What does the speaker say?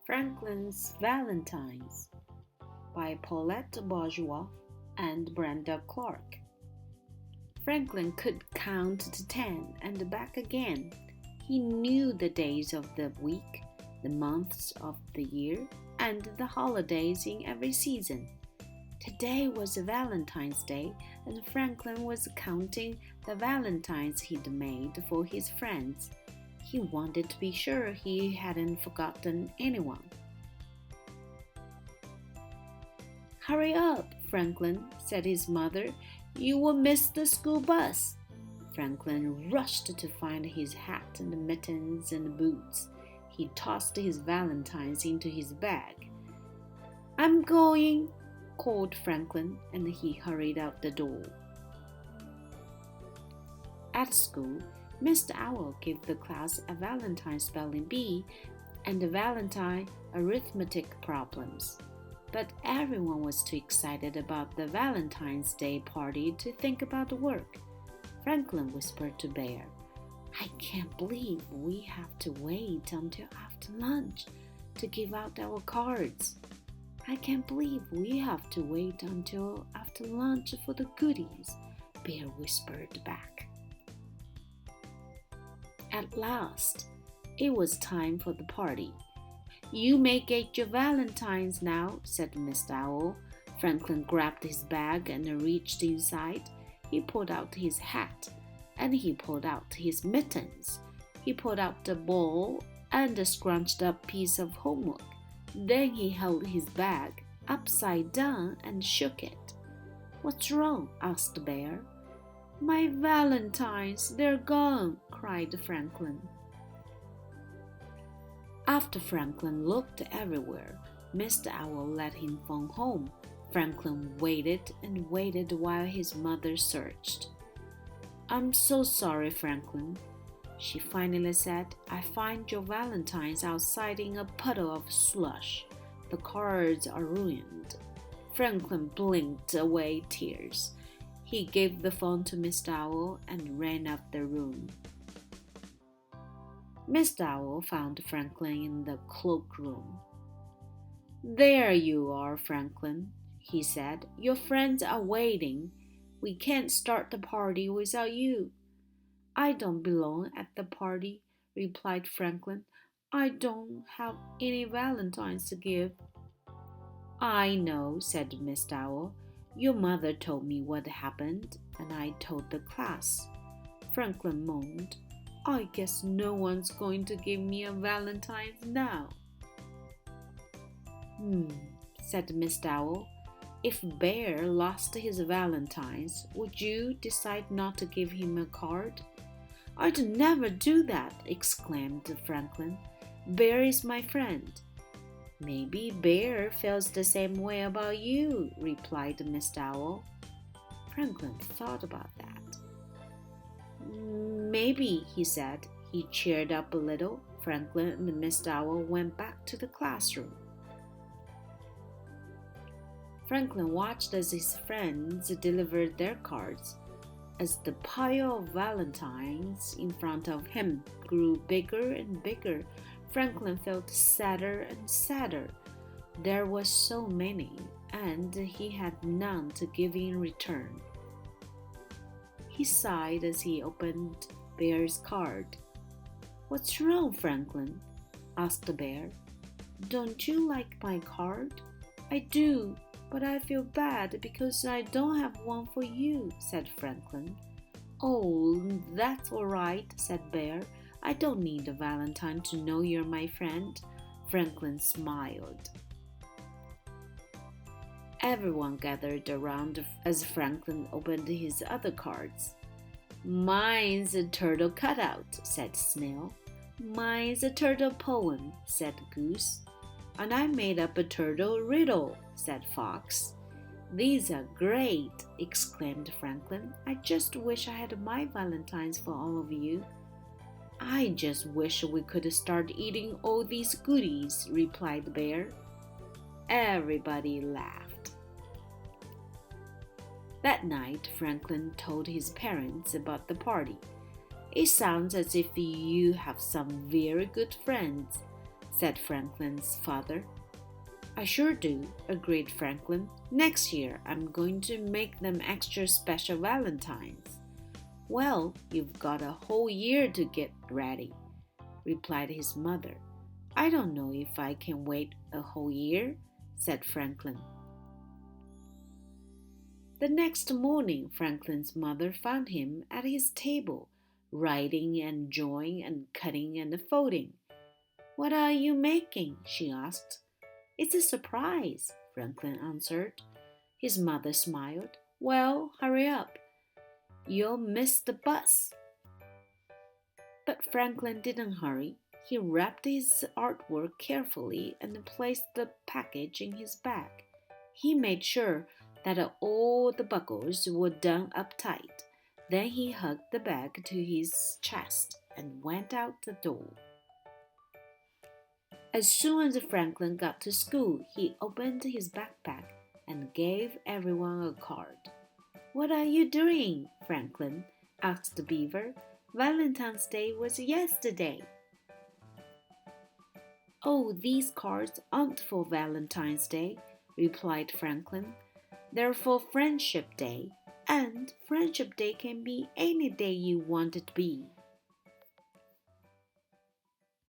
Franklin's Valentines by Paulette Bourgeois and Brenda Clark. Franklin could count to 10 and back again. He knew the days of the week, the months of the year, and the holidays in every season. Today was Valentine's Day, and Franklin was counting the valentines he'd made for his friends. He wanted to be sure he hadn't forgotten anyone. "Hurry up, Franklin," said his mother. "You will miss the school bus." Franklin rushed to find his hat and mittens and boots. He tossed his valentines into his bag. "I'm going," called Franklin, and he hurried out the door. At school, Mr. Owl gave the class a Valentine spelling bee and a Valentine arithmetic problems. But everyone was too excited about the Valentine's Day party to think about work. Franklin whispered to Bear, "I can't believe we have to wait until after lunch to give out our cards. I can't believe we have to wait until after lunch for the goodies," Bear whispered back. At last, it was time for the party. "You may get your valentines now," said Mr. Owl. Franklin grabbed his bag and reached inside. He pulled out his hat, and he pulled out his mittens. He pulled out the ball and a scrunched-up piece of homework. Then he held his bag upside down and shook it. "What's wrong?" asked the Bear. "My valentines, they're gone," cried Franklin. After Franklin looked everywhere, Mr. Owl let him phone home. Franklin waited and waited while his mother searched. "I'm so sorry, Franklin," she finally said. "I find your valentines outside in a puddle of slush. The cards are ruined." Franklin blinked away tears. He gave the phone to Mr. Owl and ran out the room. Mr. Owl found Franklin in the cloakroom. "There you are, Franklin," he said. "Your friends are waiting. We can't start the party without you." "I don't belong at the party," replied Franklin. "I don't have any valentines to give." "I know," said Mr. Owl. "Your mother told me what happened, and I told the class." Franklin moaned. "I guess no one's going to give me a valentine now." Said Mr. Owl. "If Bear lost his valentines, would you decide not to give him a card?" "I'd never do that," exclaimed Franklin. "Bear is my friend." "Maybe Bear feels the same way about you," replied Mr. Owl. Franklin thought about that. "Maybe," he said. He cheered up a little. Franklin and Mr. Owl went back to the classroom. Franklin watched as his friends delivered their cards. As the pile of valentines in front of him grew bigger and bigger, Franklin felt sadder and sadder. There were so many, and he had none to give in return. He sighed as he opened Bear's card. "What's wrong, Franklin?" asked the Bear. "Don't you like my card?" "I do, but I feel bad because I don't have one for you," said Franklin. "Oh, that's all right," said Bear. "I don't need a valentine to know you're my friend." Franklin smiled. Everyone gathered around as Franklin opened his other cards. "Mine's a turtle cutout," said Snail. "Mine's a turtle poem," said Goose. "And I made up a turtle riddle," said Fox. "These are great," exclaimed Franklin. "I just wish I had my valentines for all of you." "I just wish we could start eating all these goodies," replied Bear. Everybody laughed. That night, Franklin told his parents about the party. "It sounds as if you have some very good friends," said Franklin's father. I sure do, agreed Franklin. Next year, I'm going to make them extra special Valentines. Well, you've got a whole year to get ready, replied his mother. I don't know if I can wait a whole year, said Franklin. The next morning, Franklin's mother found him at his table, writing and drawing and cutting and folding. What are you making? She asked. It's a surprise, Franklin answered. His mother smiled. Well, hurry up. You'll miss the bus. But Franklin didn't hurry. He wrapped his artwork carefully and placed the package in his bag. He made sure that all the buckles were done up tight. Then he hugged the bag to his chest and went out the door. As soon as Franklin got to school, he opened his backpack and gave everyone a card. What are you doing, Franklin? Asked Beaver. Valentine's Day was yesterday. Oh, these cards aren't for Valentine's Day, replied Franklin. They're for Friendship Day, and Friendship Day can be any day you want it to be.